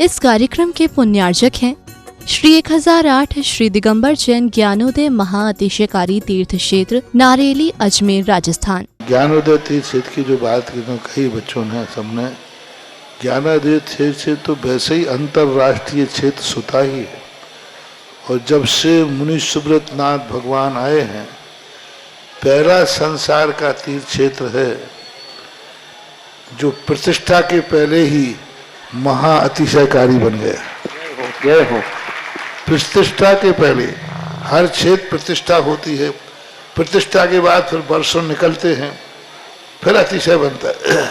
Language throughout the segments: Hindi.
इस कार्यक्रम के पुण्यार्जक हैं श्री 1008 श्री दिगंबर जैन ज्ञानोदय महाअतिशयकारी तीर्थ क्षेत्र नारेली अजमेर राजस्थान। ज्ञानोदय तीर्थ क्षेत्र की जो बात कही बच्चों ने सबने, ज्ञानोदय क्षेत्र तो वैसे ही अंतरराष्ट्रीय क्षेत्र सुता ही है। और जब से मुनि सुब्रत नाथ भगवान आए हैं, पहला संसार का तीर्थ क्षेत्र है जो प्रतिष्ठा के पहले ही महाअतिशयकारी बन गया। प्रतिष्ठा के पहले हर क्षेत्र प्रतिष्ठा होती है, प्रतिष्ठा के बाद फिर वर्षों निकलते हैं, फिर अतिशय बनता है।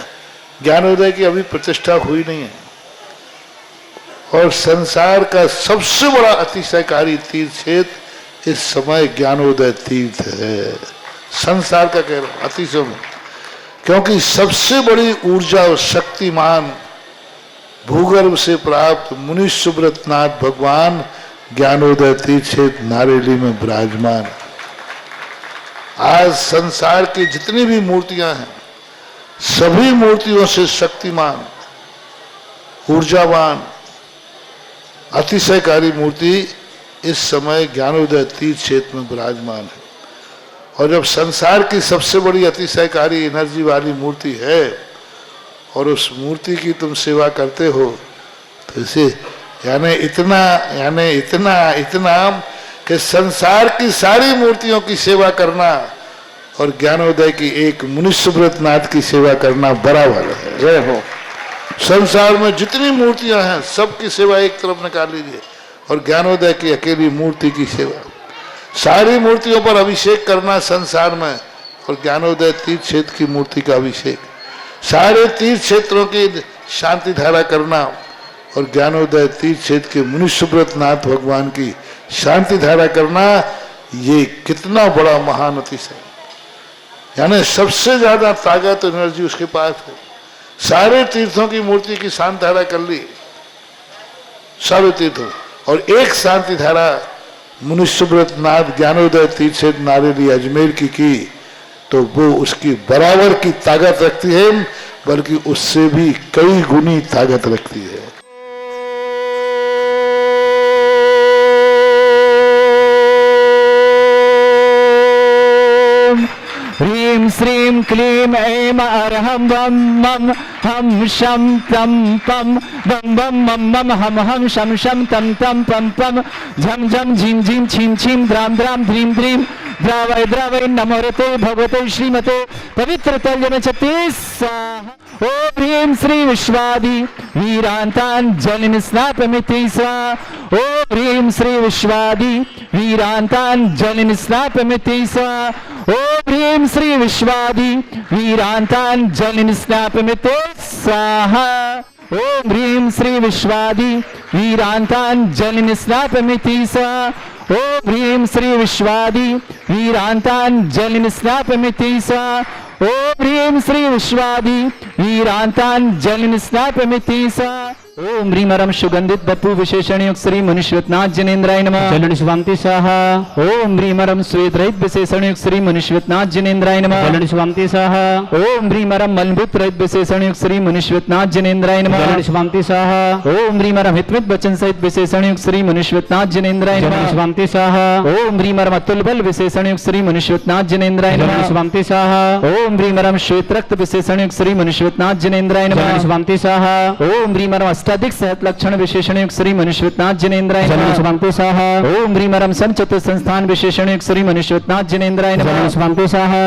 ज्ञानोदय की अभी प्रतिष्ठा हुई नहीं है। और संसार का सबसे बड़ा अतिशयकारी तीर्थ क्षेत्र इस समय ज्ञानोदय तीर्थ है। संसार का कह रहा हूं अतिशय में, क्योंकि सबसे बड़ी ऊर्जा और शक्तिमान भूगर्भ से प्राप्त मुनि सुब्रत नाथ भगवान ज्ञानोदय तीर्थ क्षेत्र नारेली में विराजमान। आज संसार की जितनी भी मूर्तियां हैं, सभी मूर्तियों से शक्तिमान, ऊर्जावान, अतिशयकारी मूर्ति इस समय ज्ञानोदय तीर्थ क्षेत्र में विराजमान है। और जब संसार की सबसे बड़ी अतिशयकारी एनर्जी वाली मूर्ति है और उस मूर्ति की तुम सेवा करते हो, तो इसे यानी इतना कि संसार की सारी मूर्तियों की सेवा करना और ज्ञानोदय की एक मुनि सुब्रत नाथ की सेवा करना बराबर है। जय हो। संसार में जितनी मूर्तियां हैं सबकी सेवा एक तरफ निकाल लीजिए और ज्ञानोदय की अकेली मूर्ति की सेवा। सारी मूर्तियों पर अभिषेक करना संसार में और ज्ञानोदय तीर्थ क्षेत्र की मूर्ति का अभिषेक, सारे तीर्थ क्षेत्रों की शांति धारा करना और ज्ञानोदय तीर्थ क्षेत्र के मुनि सुब्रत नाथ भगवान की शांति धारा करना, ये कितना बड़ा महान अतिशय। यानी सबसे ज्यादा ताकत एनर्जी उसके पास है। सारे तीर्थों की मूर्ति की शांति धारा कर ली, सारे तीर्थों, और एक शांति धारा मुनि सुब्रत नाथ ज्ञानोदय तीर्थ क्षेत्र नारेली अजमेर की तो वो उसकी बराबर की ताकत रखती है, बल्कि उससे भी कई गुनी ताकत रखती है। ह्रीं श्रीं क्लीं ऐं अरहं वं मं हम शं तं पं वं वं मं मं हम शं शं तं तं पं पं झं झं झीं झीं छीं छीं द्रां द्रां ध्रीं ध्रीं द्रावय द्रावय नमोरते भगवते श्रीमते पवित्र तल्यम स्वाहा। ओम ह्रीं श्री विश्वादि वीरांतांजलिं स्नापयमि स्वाहा। ओम ह्रीं श्री विश्वादि वीरांतांजलिं स्नापयमि स्वाहा। ओम ह्रीं श्री विश्वादि वीरांतांजलिं स्नापयमि स्वाहा। ओम ह्रीं श्री विश्वादि वीरांतांजलिं स्नापयमि स्वाहा। ओम ह्रीं श्री विश्वादि वीरांतांजलिं स्नापयमि स्वाहा। ओम ह्रीं श्री विश्वादि वीरांतांजलिं स्नापयमि स्वाहा। ओम ह्रीं रम सुगंधित बपु विशेषण युक्त श्री मुनिश्वतनाथ जनेन्द्राय नमः। चलन स्वामी स्वाहा। ओम ह्रीं रम श्वेत रहित विशेषण युक्त श्री मुनिश्वतनाथ जनेन्द्राय नमः। चलन स्वामी स्वाहा। ओम ह्रीं रम मलभूत रहित विशेषण युक्त श्री मुनिश्वतनाथ जनेन्द्राय नमः। चलन स्वामी स्वाहा। ओम ह्रीं रम हितमित वचन सहित विशेषण युक्त श्री मुनिश्वतनाथ जनेन्द्राय नमः। चलन स्वामी स्वाहा। ओम ह्रीं रम अतुल बल विशेषण युक्त श्री मुनिश्वतनाथ जनेन्द्राय नमः। चलन स्वामी स्वाहा। ओम ह्रीं रम श्वेत रक्त विशेषण युक्त श्री मुनिश्वतनाथ जनेन्द्राय नमः। चलन स्वामी स्वाहा। ओम ह्रीं रम अष्टाधिक सहत लक्षण विशेषण युक्त श्री मुनिश्वतनाथ जनेन्द्राय नमः। स्वामी स्वाहा। ओम ह्रीं रम संचतुर संस्थान विशेषण युक्त श्री मुनिश्वतनाथ जनेन्द्राय नमः। स्वामी स्वाहा।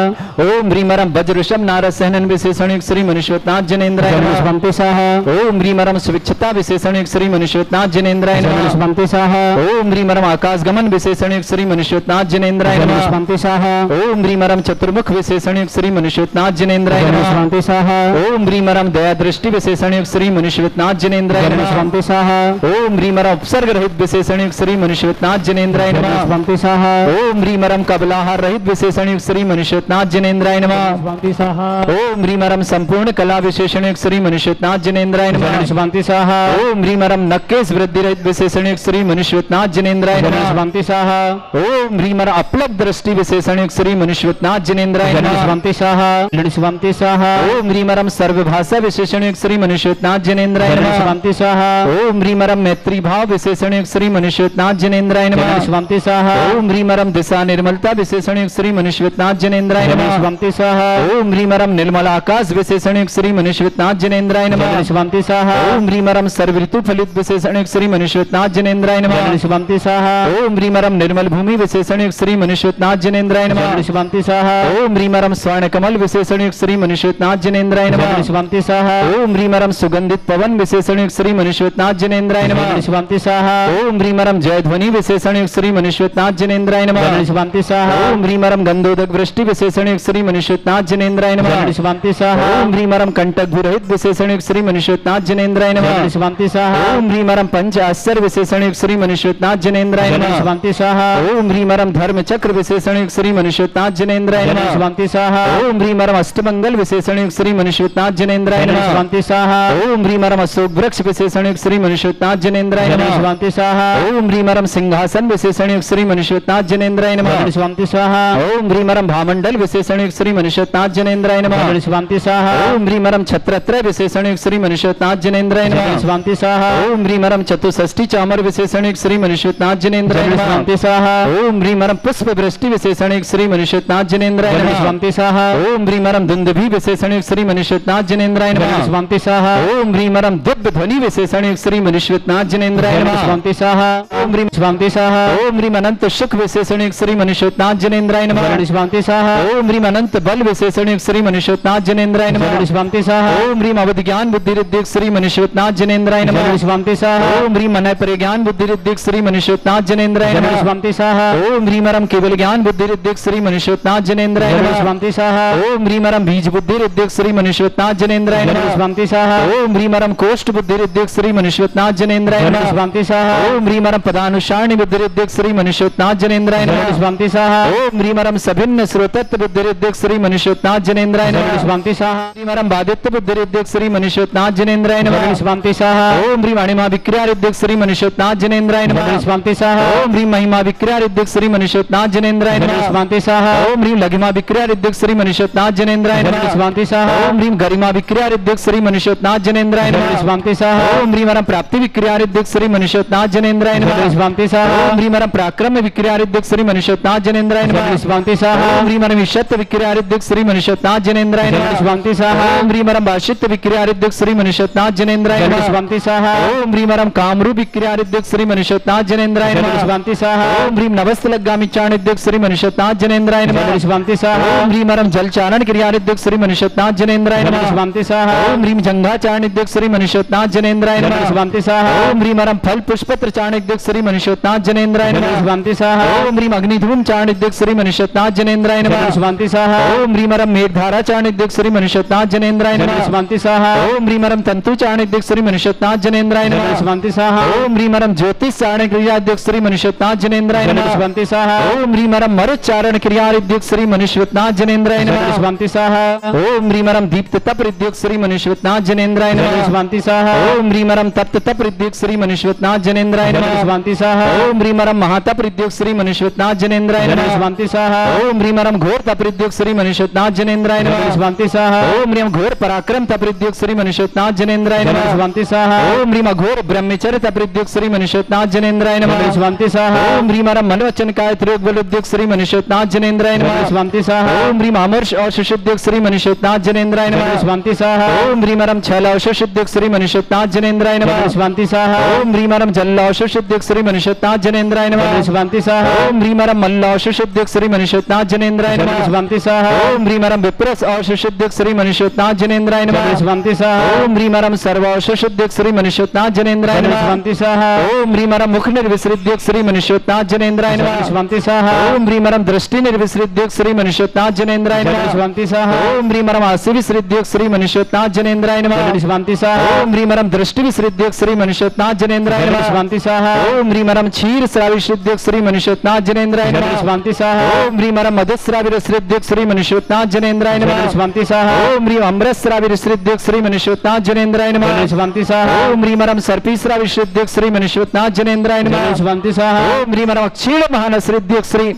ओम ह्रीं रम वज्रषम नारद सहनन विशेषण युक्त श्री मुनिश्वतनाथ जनेन्द्राय नमः। स्वामी स्वाहा। ओम ह्रीं रम सुविक्षता विशेषण युक्त श्री मुनिश्वतनाथ जनेन्द्राय नमः। स्वामी स्वाहा। ओम ह्रीं रम आकाश गमन विशेषण युक्त श्री मुनिश्वतनाथ जनेन्द्राय नमः। स्वामी स्वाहा। ओम ह्रीं रम चतुर्मुख विशेषण युक्त श्री मुनिश्वतनाथ जनेन्द्राय नमः। स्वामी स्वाहा। ओम ह्रीं रम दया दृष्टि विशेषण युक्त श्री मुनिश्वतनाथ जनेन्द्राय नमः। स्वामी स्वाहा। ओम ह्रीं रम उपसर्ग रहित विशेषण युक्त श्री मुनिश्वतनाथ जनेन्द्राय नमः। स्वामी स्वाहा। ओम ह्रीं रम कबलाहार रहित विशेषण युक्त श्री मुनिश्वतनाथ जनेन्द्राय नमः। स्वामी स्वाहा। ओम ह्रीं रम संपूर्ण कला विशेषण युक्त श्री मुनिश्वतनाथ जनेन्द्राय नमः। स्वामी स्वाहा। ओम ह्रीं रम नक्केश वृद्धि रहित विशेषण युक्त श्री मुनिश्वतनाथ जनेन्द्राय नमः। स्वामी स्वाहा। ओम ह्रीं रम अपलब्ध दृष्टि विशेषण युक्त श्री मुनिश्वतनाथ जनेन्द्राय नमः। स्वामी स्वाहा। स्वामी स्वाहा। ओम ह्रीं रम सर्वभाषा विशेषण युक्त श्री मुनिश्वतनाथ जनेन्द्राय नमः। शिवांति स्वाहा ओम ह्रीं परम मैत्री भाव विशेषण युक्त श्री मनुष्यनाथ जनेन्द्राय नमः शिवांति स्वाहा ओम ह्रीं परम दिशा निर्मलता विशेषण युक्त श्री मनुष्यनाथ जनेन्द्राय नमः शिवांति स्वाहा ओम ह्रीं परम निर्मल आकाश विशेषण युक्त श्री मनुष्यनाथ जनेन्द्राय नमः शिवांति स्वाहा ओम ह्रीं परम सर्व ऋतु फलित विशेषण युक्त श्री मनुष्यनाथ जनेन्द्राय नमः शिवांति स्वाहा ओम ह्रीं परम निर्मल भूमि विशेषण युक्त श्री मनुष्यनाथ जनेन्द्राय नमः शिवांति स्वाहा ओम ह्रीं परम स्वर्ण कमल विशेषण युक्त श्री मनुष्यनाथ जनेन्द्राय नमः शिवांति स्वाहा ओम ह्रीं परम सुगंधित पवन विशेषण युक्त श्री मनुष्यनाथ जनेन्द्राय नमः शिवांति स्वाहा ओम ह्रीं परम जय ध्वनि विशेषण युक्त श्री मनुष्यनाथ जनेन्द्राय नमः शिवांति स्वाहा ओम ह्रीं परम गंधोदक वृष्टि विशेषण युक्त श्री मनुष्यनाथ जनेन्द्राय नमः शिवांति स्वाहा ओम ह्रीं परम कंटक भूरहित विशेषण युक्त श्री मनुष्यनाथ जनेन्द्राय नमः शिवांति स्वाहा ओम ह्रीं परम पंच आश्चर्य विशेषण युक्त श्री मनुष्यनाथ जनेन्द्राय नमः शिवांति स्वाहा ओम ह्रीं परम धर्म चक्र विशेषण युक्त श्री मनुष्यनाथ जनेन्द्राय नमः शिवांति स्वाहा ओम ह्रीं परम अष्टमंगल विशेषण युक्त श्री मनुष्यनाथ जनेन्द्राय नमः शिवांति स्वाहा ओम ह्रीं परम अशोक वृक्ष विशेषण युक्त श्री मनुष्यनाथ जनेन्द्राय नमः शिवांति स्वाहा ओम ह्रीं परम सिंहासन विशेषण युक्त श्री मनुष्यनाथ जनेन्द्राय नमः शिवांति स्वाहा ओम ह्रीं परम भामंडल विशेषण युक्त श्री मनुष्यनाथ जनेन्द्राय नमः शिवांति स्वाहा ओम ह्रीं परम छत्रत्रय विशेषण युक्त श्री मनुष्यनाथ जनेन्द्राय नमः शिवांति स्वाहा ओम ह्रीं परम चतुष्षष्टि चामर विशेषण युक्त श्री मनुष्यनाथ जनेन्द्राय नमः शिवांति स्वाहा ओम ह्रीं परम पुष्प वृष्टि विशेषण युक्त श्री मनुष्यनाथ जनेन्द्राय नमः शिवांति स्वाहा ओम ह्रीं परम दुंदुभि विशेषण युक्त श्री मनुष्यनाथ जनेन्द्राय नमः शिवांति स्वाहा ओम ह्रीं परम दिव्य ध्वनि विशेषण युक्त श्री मनुष्यनाथ जनेन्द्राय नमः शिवांति स्वाहा ओम ह्रीं शिवांति स्वाहा ओम ह्रीं अनंत सुख विशेषण युक्त श्री मनुष्यनाथ जनेन्द्राय नमः शिवांति स्वाहा ओम ह्रीं अनंत बल विशेषण युक्त श्री मनुष्यनाथ जनेन्द्राय नमः शिवांति स्वाहा ओम ह्रीं अवध ज्ञान बुद्धि रिद्धि श्री मनुष्यनाथ जनेन्द्राय नमः शिवांति स्वाहा ओम ह्रीं अनय परिज्ञान बुद्धि रिद्धि श्री मनुष्यनाथ जनेन्द्राय नमः शिवांति स्वाहा ओम ह्रीं परम केवल ज्ञान बुद्धि रिद्धि श्री मनुष्यनाथ जनेन्द्राय नमः शिवांति स्वाहा ओम ह्रीं परम बीज बुद्धि रिद्धि श्री मनुष्यनाथ जनेन्द्राय नमः शिवांति स्वाहा ओम ह्रीं परम कोष्ठ बुद्धि रिद्धि श्री मनुष्यनाथ जनेन्द्राय नमः शिवांति स्वाहा ओम ह्रीं परम पदानुसारणी बुद्धि रिद्धि श्री मनुष्यनाथ जनेन्द्राय नमः शिवांति स्वाहा ओम ह्रीं परम सभिन्न श्रोतत्व बुद्धि रिद्धि श्री मनुष्यनाथ जनेन्द्राय नमः शिवांति स्वाहा ह्रीं परम बाधित्व बुद्धि रिद्धि श्री मनुष्यनाथ जनेन्द्राय नमः शिवांति स्वाहा ओम ह्रीं अणिमा विक्रिया रिद्धि श्री मनुष्यनाथ जनेन्द्राय नमः शिवांति स्वाहा ओम ह्रीं महिमा विक्रिया रिद्धि श्री मनुष्यनाथ जनेन्द्राय नमः शिवांति स्वाहा ओम ह्रीं लघिमा विक्रिया रिद्धि श्री मनुष्यनाथ जनेन्द्राय नमः शिवांति स्वाहा ओम ह्रीं गरिमा विक्रिया रिद्धि श्री मनुष्यनाथ जनेन्द्राय नमः शिवांति स्वाहा ओम ह्रीं परम प्राप्ति विक्रिया रिद्धि श्री मनुष्यनाथ जनेन्द्राय नमः शिवांति स्वाहा ओम ह्रीं परम पराक्रम विक्रिया रिद्धि श्री मनुष्यनाथ जनेन्द्राय नमः शिवांति स्वाहा ओम ह्रीं परम विशत्व विक्रिया रिद्धि श्री मनुष्यनाथ जनेन्द्राय नमः शिवांति स्वाहा ओम ह्रीं परम भाषित्व विक्रिया रिद्धि श्री मनुष्यनाथ जनेन्द्राय नमः शिवांति स्वाहा ओम ह्रीं परम कामरूप विक्रिया रिद्धि श्री मनुष्यनाथ जनेन्द्राय नमः शिवांति स्वाहा ओम ह्रीं नवस्तलगामी चाणिद्य श्री मनुष्यनाथ जनेन्द्राय नमः शिवांति स्वाहा ओम ह्रीं परम जल चारण क्रिया रिद्धि श्री मनुष्यनाथ जनेन्द्राय नमः शिवांति स्वाहा ओम ह्रीं जंघा चाणिद्य श्री मनुष्यनाथ जनेन्द्राय नमः शिवांति स्वाहा ओम ह्रीं परम फल पुष्पत्र चाणिद्य श्री मनुष्यनाथ जनेन्द्राय नमः शिवांति स्वाहा ओम ह्रीं अग्निधूम चाणिद्य श्री मनुष्यनाथ जनेन्द्राय नमः शिवांति स्वाहा ओम ह्रीं परम मेघधारा चाणिद्य श्री मनुष्यनाथ जनेन्द्राय नमः शिवांति स्वाहा ओम ह्रीं परम तंतु चाणिद्य श्री मनुष्यनाथ जनेन्द्राय नमः शिवांति स्वाहा ओम ह्रीं परम ज्योतिष चारण क्रिया श्री मनुष्यनाथ जनेन्द्राय नमः शिवांति स्वाहा ओम ह्रीं परम मरुच्चारण क्रिया श्री मनुष्यनाथ जनेन्द्राय नमः शिवांति स्वाहा ओम ह्रीं परम दीप्त तप रिद्युक्त श्री मनुष्यनाथ जनेन्द्राय नमः शिवांति स्वाहा ओम ह्रीं परम तप्त तप रिद्युक्त श्री मनुष्यनाथ जनेन्द्राय नमः शिवांति स्वाहा ओम ह्रीं परम महातप रिद्युक्त श्री मनुष्यनाथ जनेन्द्राय नमः शिवांति स्वाहा ओम ह्रीं परम घोर तप रिद्युक्त श्री मनुष्यनाथ जनेन्द्राय नमः शिवांति स्वाहा ओम ह्रीं घोर पराक्रम तप रिद्युक्त श्री मनुष्यनाथ जनेन्द्राय नमः शिवांति स्वाहा ओम ह्रीं घोर ब्रह्मचर्य तप रिद्युक्त श्री मनुष्यनाथ जनेन्द्राय नमः शिवांति स्वाहा ओम ह्रीं परम मनोवचन काय त्रियोग बल रिद्युक्त श्री मनुष्यनाथ जनेन्द्राय नमः शिवांति स्वाहा ओम ह्रीं अमर्ष औषधिद्युक्त श्री मनुष्यनाथ जनेन्द्राय नमः शिवांति स्वाहा ओम ह्रीं परम छल औषधिद्युक्त श्री मनुष्यनाथ जनेन्द्राय नमः शिवांति स्वाहा ओम ह्रीं परम जल औषधिद्युक्त श्री मनुष्यनाथ जनेन्द्राय नमः शिवांति स्वाहा ओम ह्रीं परम मल्ल औषधिद्युक्त श्री मनुष्यनाथ जनेन्द्राय नमः शिवांति स्वाहा ओम ह्रीं परम विप्रस औषधिद्युक्त श्री मनुष्यनाथ जनेन्द्राय नमः शिवांति स्वाहा ओम ह्रीं परम सर्व औषधिद्युक्त श्री मनुष्यनाथ जनेन्द्राय नमः शिवांति स्वाहा ओम ह्रीं परम मुख निर्विसृद्युक्त श्री मनुष्यनाथ जनेन्द्राय नमः शिवांति स्वाहा ओम ह्रीं परम दृष्टि निर्विसृद्युक्त श्री मनुष्यनाथ जनेन्द्राय नमः शिवांति स्वाहा ओम ह्रीं परम आसि विसृद्युक्त श्री मनुष्यनाथ जनेन्द्राय नमः शिवांति स्वाहा ओम ह्रीं परम दृष्टि विसृद्युक्त श्री मनुष्यनाथ जनेन्द्राय नमः शिवांति स्वाहा ओम ह्रीं परम क्षीर श्राविसृद्युक्त श्री मनुष्यनाथ जनेन्द्राय नमः शिवांति स्वाहा ओम ह्रीं परम मधुश्राविसृद्युक्त श्री मनुष्यनाथ जनेन्द्राय नमः शिवांति स्वाहा ओम ह्रीं अमृतश्राविसृद्युक्त श्री मनुष्यनाथ जनेन्द्राय नमः शिवांति स्वाहा ओम ह्रीं परम सर्पीश्राविसृद्युक्त श्री मनुष्यनाथ जनेन्द्राय नमः शिवांति स्वाहा ओम ह्रीं परम क्षीण महानसृद्युक्त श्री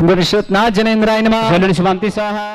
मनुष्यनाथ जनेन्द्राय नमः शिवांति स्वाहा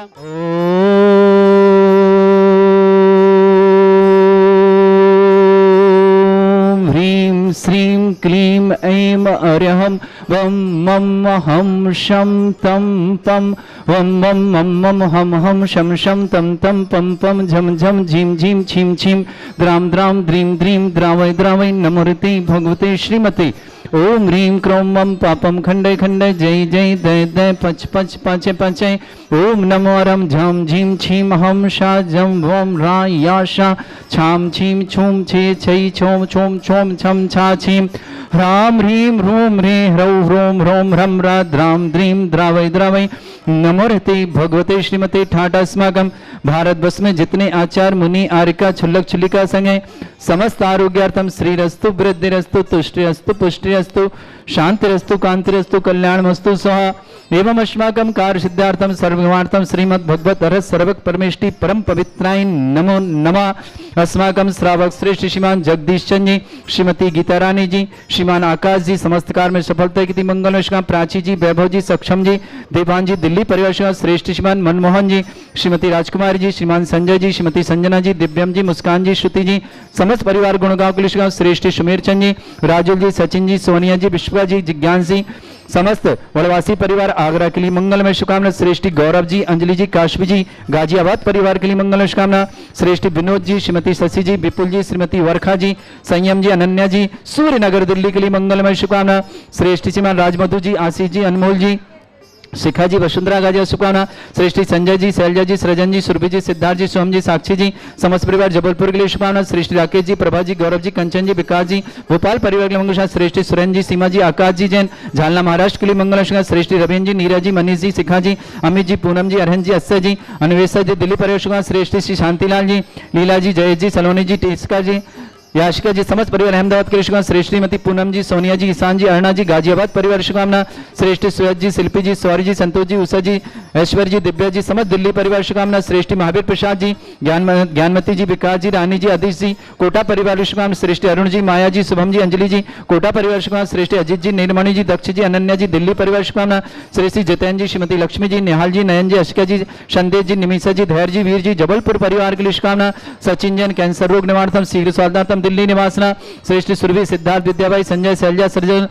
क्लीं ऐं अर्हं वं मं हम शं तं पं वं मं मं मं हम हम शं शं तं तं पं पं झं झं झीं झीं छीं छीं द्रां द्रां द्रीं द्रीं द्रावय द्रावय नमोरति भगवते श्रीमते ओम ह्रीं क्रों मम पापम खंडे खंडे जय जय दय दय पच पच पाचे पाचे ओम नमो रम झम झीम छीम हम शा जम वम रा या शा छाम छीम छूम छे छई छोम छोम छोम छम छा छीम ह्राम ह्रीं ह्रूं ह्रे ह्रौ ह्रों ह्रों ह्रम रा द्राम द्रीं द्रावय द्रावय नमोरते भगवते श्रीमते ठाटा अस्माकं भारतवर्ष में जितने आचार्य मुनि आर्यिका छुल्लक छुल्लिका संघ है समस्त आरोग्यार्थम श्रीरस्तु वृद्धिरस्तु तुष्टिरस्तु पुष्टिरस्तु शांतिरस्तु कांतिरस्तु कल्याणमस्तु स्वाहा एवं अस्माकं कार्य सिद्धार्थम सर्वगुणार्थम श्रीमद् भगवत अरहत सर्वक परमेष्टि परम पवित्राय नमो नमः। अस्माकं श्रावक श्रेष्ठ श्रीमान जगदीश चंद जी, श्रीमती गीता रानी जी, श्रीमान आकाश जी समस्त कार्य में सफलता की मंगल। प्राची जी, वैभव जी, सक्षम जी, देवान जी, दिल्ली परिवार श्रेष्ठ श्रीमान मनमोहन जी, श्रीमती राजकुमारी जी, श्रीमान संजय जी, श्रीमती संजना जी, दिव्यम जी, मुस्कान जी, श्रुति जी, समस्त परिवार गुणगांव के श्रेष्ठ सुमेर चंद जी, राजुल जी, सचिन जी, सोनिया जी, विश्वा जी, जिज्ञान जी, समस्त वनवासी परिवार आगरा के लिए मंगलमय शुभकामना। श्रेष्ठी गौरव जी, अंजलि जी, काशवी जी, गाजियाबाद परिवार के लिए मंगलमय शुभकामना। श्रेष्ठी विनोद जी, श्रीमती शशि जी, विपुल जी, श्रीमती वर्खा जी, संयम जी, अनन्या जी, सूर्यनगर दिल्ली के लिए मंगलमय शुभकामना। श्रेष्ठी श्रीमान राजमधु जी, आशीष जी, अनमोल जी, शिखा जी, वसुंधरा गाजी शुभकामना। श्रेष्ठी संजय जी, शैलजा जी, सृजन जी, सुरभि जी, सिद्धार्थ जी, सोम जी, साक्षी जी, समस्त परिवार जबलपुर के लिए शुभकामना। श्रेष्ठी राकेश जी, प्रभा जी, गौरव जी, कंचन जी, विकास जी, भोपाल परिवार के लिए मंगल। श्रेष्ठी सुरेंद्र जी, सीमा जी, आकाश जी, जैन झालना महाराष्ट्र के लिए मंगल। श्रेष्ठी रवीन्द्र जी, नीरज जी, मनीष जी, शिखा जी, अमित जी, पूनम जी, अरहन जी, अस्य जी, अन्वेषा जी, दिल्ली परिवार। श्रेष्ठी श्री शांतिलाल जी, लीला जी, जयेश जी, सलोनी जी, टिस्का जी, याशिका जी, समस्त परिवार अहमदाबाद के शुभकामना। श्रेष्ठ श्रीमती पूनम जी, सोनिया जी, ईशान जी, अरुणा जी, गाजियाबाद परिवार शुभकामना। श्रेष्ठ सुयज जी, शिल्पी जी, सौरी जी, संतोष जी, उषा जी, ऐश्वर्य जी, दिव्या जी, समस्त दिल्ली परिवार शुभकामना। श्रेष्ठ महावीर प्रसाद जी, ज्ञानमती जी, विकास जी, रानी जी, आदिश जी, कोटा परिवार शुभकामना। श्रेष्ठ अरुण जी, माया जी, शुभम जी, अंजलि जी, कोटा परिवार शुभकामना। श्रेष्ठ अजित जी, नीलमणि जी, दक्ष जी, अनन्या जी, दिल्ली परिवार शुभकामना। श्रेष्ठ जितेंद्र जी, श्रीमती लक्ष्मी जी, निहाल जी, नयन जी, अशिका जी, संदेश जी, निमिषा जी, धैर्य जी, वीर जी, जबलपुर परिवार के लिए शुभकामना। सचिन जैन, कैंसर रोग निवारणार्थम शीघ्र स्वास्थ्यार्थम दिल्ली निवासना। श्रेष्ठ सुरभि, सिद्धार्थ, विद्याबाई, संजय, शैलजा, सृजन,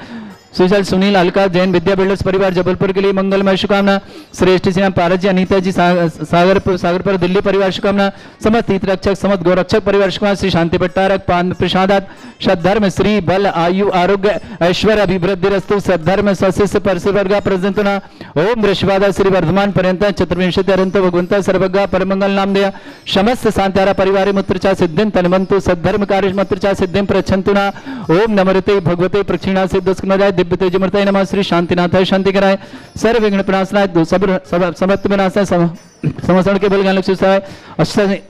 सुजल, सुनील, अलका, जैन विद्या बिल्डर्स परिवार जबलपुर के लिए मंगलमय शुभकामना। श्रेष्ठ श्री पारस जी, अनीता जी, सागरपुर दिल्ली परिवार शुभकामना। समस्त तीर्थ रक्षक, समस्त गौरक्षक परिवार शुभकामना। श्री शांति भट्टारक, पान प्रसादात, सद्धर्म, श्री बल, आयु, आरोग्य, ऐश्वर्य, अभिवृद्धि रस्तु, सद्धर्म, सशिष्य परसिवर्गा प्रजंतना। ओम वृषभादा श्री वर्धमान पर्यंत चतुर्विंशति अरंत भगवंता सर्वज्ञ परमंगल नाम दया समस्त शांतारा परिवार मुत्रचा सिद्धिं तन्वन्तु सद्धर्म कार्य मुत्रचा सिद्धिं प्रच्छन्तुना। ओम नमरते भगवते प्रक्षिणा सिद्धस्कंदाय दिव्य तेजमूर्तये नमः। श्री शांतिनाथाय शांति कराय सर्व विघ्न प्रणाशनाय समस्त विनाशाय समस्तरण के बलगान लक्ष्य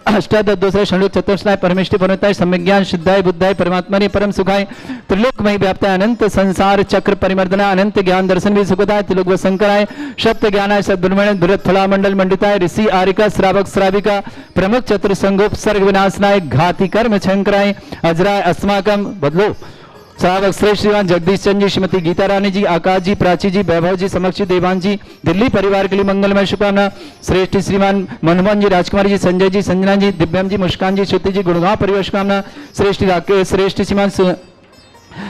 अष्टादश दूसरे षण्मुख चतुर्श्राय परमेष्टि परमताय सम्यज्ञान शुद्धाय बुद्धाय परमात्मने परम सुखाय त्रिलोकमय व्याप्ताय अनंत संसार चक्र परिमर्दनाय अनंत ज्ञान दर्शन भी सुखदाय त्रिलोक शंकराय सत्य ज्ञानाय सद्ब्रह्मण्य दुरत फला मंडल मंडिताय ऋषि आरिका श्रावक श्राविका प्रमुख चतुर संगोप सर्ग विनाशनाय घाति कर्म शंकराय अजराय अस्माकम बदलो श्रावक श्रेष्ठ श्रीमान जगदीश चंद जी, श्रीमती गीता रानी जी, आकाश जी, प्राची जी, वैभव जी, समक्ष देवान जी, दिल्ली परिवार के लिए मंगलमय शुभकामना। श्रेष्ठ श्रीमान मनमोहन जी, राजकुमारी जी, संजय जी, संजना जी, दिव्यम जी, मुस्कान जी, श्रुति जी, गुड़गांव परिवार शुभकामना। श्रेष्ठ राकेश, श्रेष्ठ श्रीमान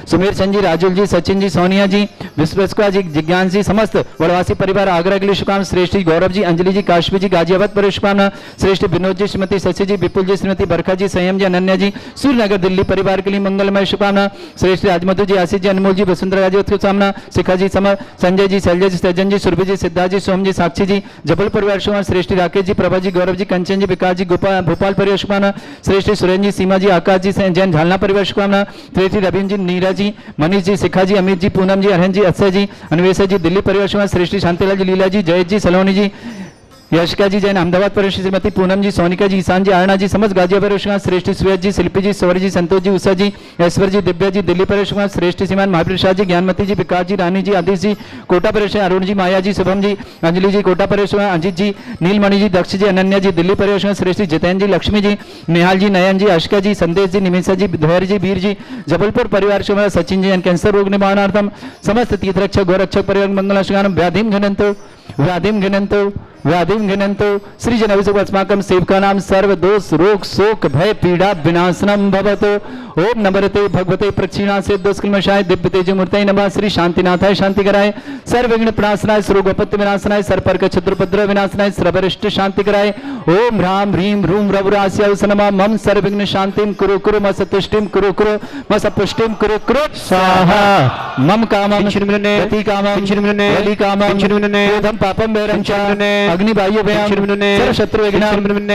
सुमेर चंद जी, राजुल जी, सचिन जी, सोनिया जी, विश्वस्का जी, जिज्ञान जी, समस्त वनवासी परिवार आगरा के लिए शुभकामना। श्रेष्ठ गौरव जी, अंजलि जी, काशवी जी, गाजियाबाद पर शुभकामना। श्रेष्ठ विनोद जी, श्रीमती शशि जी, विपुल जी, श्रीमती बरखा जी, संयम जी, अनन्या जी, सूर्यनगर दिल्ली परिवार के लिए मंगलमय शुभकामना। श्रेष्ठ राजमधु जी, आशीष जी, अनमोल जी, वसुंधरा गाजी शुभकामना। शिखा जी, संजय जी, शैलजा जी, सज्जन जी, सुरभि जी, सिद्धार्थ जी, सोम जी, साक्षी जी, जबलपुर परिवार शुभकामना। श्रेष्ठ राकेश जी, प्रभा जी, गौरव जी, कंचन जी, विकास जी, भोपाल परिवार शुभकामना। श्रेष्ठ सुरेंद्र जी, सीमा जी, आकाश जी, जैन झालना परिवार शुभकामना। श्रेष्ठ रवीन्द्र जी, नीरा जी, मनीष जी, शिखा जी, अमित जी, पूनम जी, अरहन जी, अक्षय जी, अन्वेषा जी, दिल्ली परिवार शुभकामना। श्रेष्ठी शांतिलाल जी, लीला जी, जयेश जी, सलोनी जी, यशिका जी, जैन अहमदाबाद परिवार श्रीमती पूनम जी, सोनिका जी, ईशान जी, अरुणा जी, समस्त गाजियाबाद परिवार। श्रेष्ठी सुयज जी, शिल्पी जी, सौरी जी, संतोष जी, उषा जी, ऐश्वर्य जी, दिव्या जी, दिल्ली परिवार। श्रेष्ठ श्रीमान महावीर प्रसाद जी, ज्ञानमती जी, विकास जी, रानी जी, आदिश जी, कोटा परिवार। अरुण जी, माया जी, शुभम जी, अंजलि जी, कोटा परिवार। अजित जी, नीलमणि जी, दक्ष जी, अनन्या जी, दिल्ली परिवार। श्रेष्ठ जितेंद्र जी, लक्ष्मी जी, निहाल जी, नयन जी, अशिका जी, संदेश जी, निमिषा जी, धैर्य जी, वीर जी, जबलपुर परिवार। सचिन जी, कैंसर रोग निवारणार्थम समस्त तीर्थरक्षक गौरक्षक परिवार मंगल व्याधिम घनंतो व्याधिं घ्नन्तु श्रीजनाभिषेकमस्माकं सेवकानां सर्वदोष रोग शोक भय पीड़ा विनाशनम भवतु। ओम नमरते भगवते प्रक्षिणासे दोषकल्मषाय दिव्य तेज मूर्तये नमः। श्री शांतिनाथाय शांतिकराय सर्वविघ्न प्रणाशनाय सर्वोपत्ति विनाशनाय सर्पर्क क्षत्रुपद्र विनाशनाय सर्वरिष्ट शांतिकराय ओम ह्रां ह्रीं ह्रूं रवरास्याय नमः। मम सर्वविघ्न शांतिं कुरु कुरु मम सतुष्टिं कुरु कुरु मम सपुष्टिं कुरु कुरु स्वाहा। मम कामं गति कामं बलि कामं क्रोधं पापं वैरं च अग्निबाह्य भयं सर्वशत्रु विघ्नं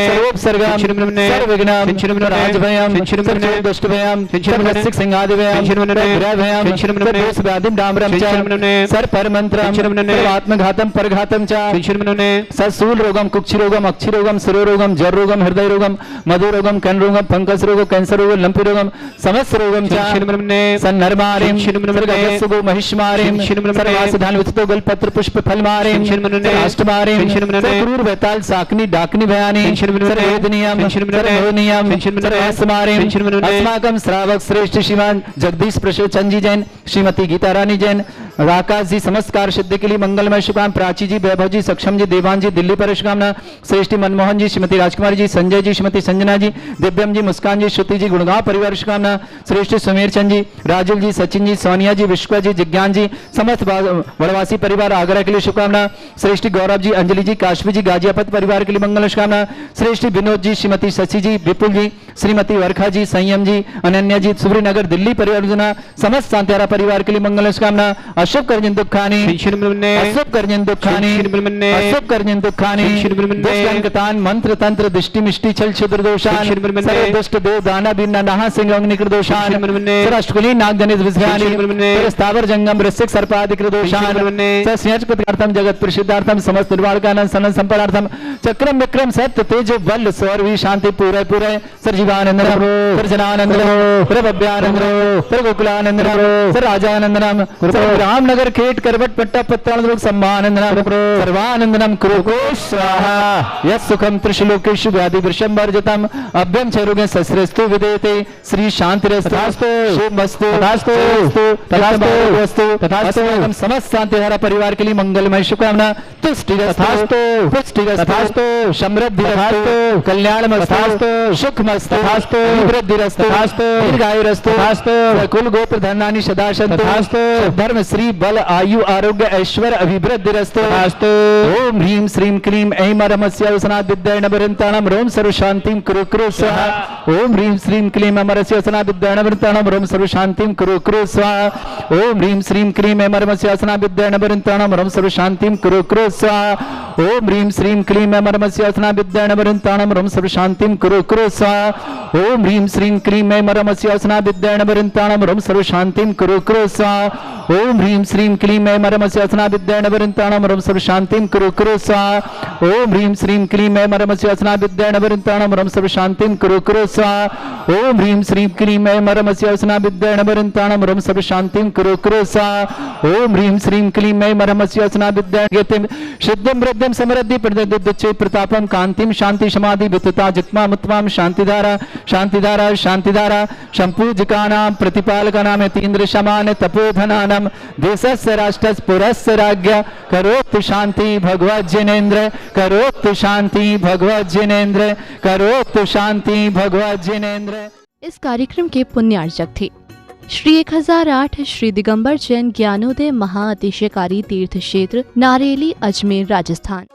सर्वोपसर्गं सर्वविघ्नं राजभयं सर्वदुष्ट भयं सर्वसिक सिंहादि भयं ग्रह भयं सर्वदोष व्याधिं डाम्रं च सर्वपरमन्त्रं सर्वात्मघातं परघातं च ससूल रोगं कुक्षि रोगं अक्षि रोगं शिरोरोगं जर रोगं हृदय रोगं मधु रोगं कर्ण रोगं फंगस रोगं कैंसर रोगं लंपी रोगं समस्त रोगं च सन्नरमारिं सर्गसुगो महिष्मारिं सर्वासधान विततो गलपत्र पुष्प फलमारिं अष्टमारिं क्रूर बेताल साकनी डाकनी भयानी सर्ववेदनीयं सर्वभवनीयं सर्वासमारिं अस्माकं श्रावक श्रेष्ठ श्रीमान जगदीश प्रसाद चंद जी जैन श्रीमती गीता रानी जैन राकाश जी समस्त कार्य सिद्धि के लिए मंगलमय शुभकामना। प्राची जी वैभव जी सक्षम जी देवान जी दिल्ली पर शुभकामना। श्रेष्ठी मनमोहन जी श्रीमती राजकुमारी जी संजय जी श्रीमती संजना जी दिव्यम जी मुस्कान जी श्रुति जी गुणगांव परिवार शुभकामना। श्रेष्ठ सुमेर चंद जी राजुल जी सचिन जी सोनिया जी विश्व जी जिज्ञान जी समस्त वड़वासी परिवार आगरा के लिए शुभकामना। श्रेष्ठी गौरव जी अंजलि जी काशवी जी गाजियाबाद परिवार के लिए मंगल शुभकामना। श्रेष्ठी विनोद जी श्रीमती शशि जी विपुल जी श्रीमती वर्खा जी संयम जी अनन्या जी सुब्रीनगर दिल्ली परिवार समस्त शांतिहारा परिवार के लिए मंगल शुभकामना। अशुभ कर्जन दुखानी अशुभ कर्जन दुखानी अशुभ कर्जन दुखानी दुष्टंकतान मंत्र तंत्र दृष्टि मिष्टि छल छिद्र दोषान दुष्ट देव दाना बिन्ना नहा सिंह अग्निकृत दोषान सरष्टकुली नाग जनित विषयानि स्थावर जंगम वृश्चिक सर्पादिकृत दोषान सस्यर्थम जगत प्रसिद्धार्थम समस्त निर्वाणकानंद सनन संपदार्थम चक्रम विक्रम सत्य तेज बल सौरवी शांति पूरे पूरे सर्जीवानंद sir Jananand sir Bhavyanand sir Gokulanand sir राजानंदनम रामनगर खेट करवट पट्टा पत्तान लोक सम्मानंदनम सर्वानंदनम कुरु स्वाहा यस सुखम त्रिशलोकेषु व्याधि वृषम वर्जतम अभ्यम चरुगे सस्रस्तु विदेते श्री शांतिरस्तु शुभमस्तु तथास्तु तथास्तु तथास्तु समस्त शांतिधारा परिवार के लिए मंगलमय शुभकामना। तुष्टिरस्तु पुष्टिरस्तु समृद्धिरस्तु कल्याणमस्तु सुखमस्तु वृद्धिरस्तु दीर्घायुरस्तु कुल गोत्र धनानि सदा सन्तु धर्म श्री बल आयु आरोग्य ऐश्वर्य अभिवृद्धिरस्तु ओम ह्रीं श्रीं क्लीं ऐं अरमस्य वसनात् विद्याय नवरन्ताणं रोम सर्व शांतिं कुरु कुरु स्वाहा। ओम ह्रीं श्रीं क्लीं अमरस्य वसनात् विद्याय नवरन्ताणं रोम सर्व शांतिं कुरु कुरु स्वाहा। ओम ह्रीं श्रीं क्लीं ऐं अरमस्य वसनात् विद्याय नवरन्ताणं रोम सर्व शांतिं कुरु कुरु स्वाहा। ओम ह्रीं श्रीं क्लीं ऐं अरमस्य वसनात् विद्याय नवरन्ताणं रोम सर्व शांतिं कुरु कुरु स्वाहा। ओम ह्रीं श्रीं क्लीं ऐं अरमस्य वसनात् विद्याय नवरन्ताणं रोम सर्व शांतिं कुरु कुरु स्वाहा। ओम ह्रीं श्रीं क्लीं ऐं अरमस्य वसनात् विद्याय नवरन्ताणं रोम सर्व शांतिं कुरु कुरु स्वाहा। ओम ह्रीं श्रीं क्लीं ऐं अरमस्य वसनात् विद्याय नवरन्ताणं रोम सर्व शांतिं कुरु कुरु स्वाहा। ओम ह्रीं श्रीं क्लीं ऐं अरमस्य वसनात् विद्याय नवरन्ताणं रोम सर्व शांतिं कुरु कुरु स्वाहा। ओम ह्रीं श्रीं क्लीं ऐं अरमस्य वसनात् विद्याय गतिं सिद्धिं वृद्धिं समृद्धि प्रदद्धिच्चे प्रतापं कांतिं शांति समाधि वितता जित्मा मुत्वां शांतिधारा शांतिधारा शांतिधारा संपूजिकानां प्रतिपालकानां यतीन्द्र समान तपोधनानां देशस्य राष्ट्रस्य पुरस्य राज्ञ करोतु शांति भगवत् जिनेन्द्र करोतु शांति भगवत् जिनेन्द्र करोतु शांति भगवत् जिनेन्द्र। इस कार्यक्रम के पुण्यार्चक थे श्री 1008 श्री दिगंबर जैन ज्ञानोदय महाअतिशयकारी तीर्थ क्षेत्र नारेली अजमेर राजस्थान।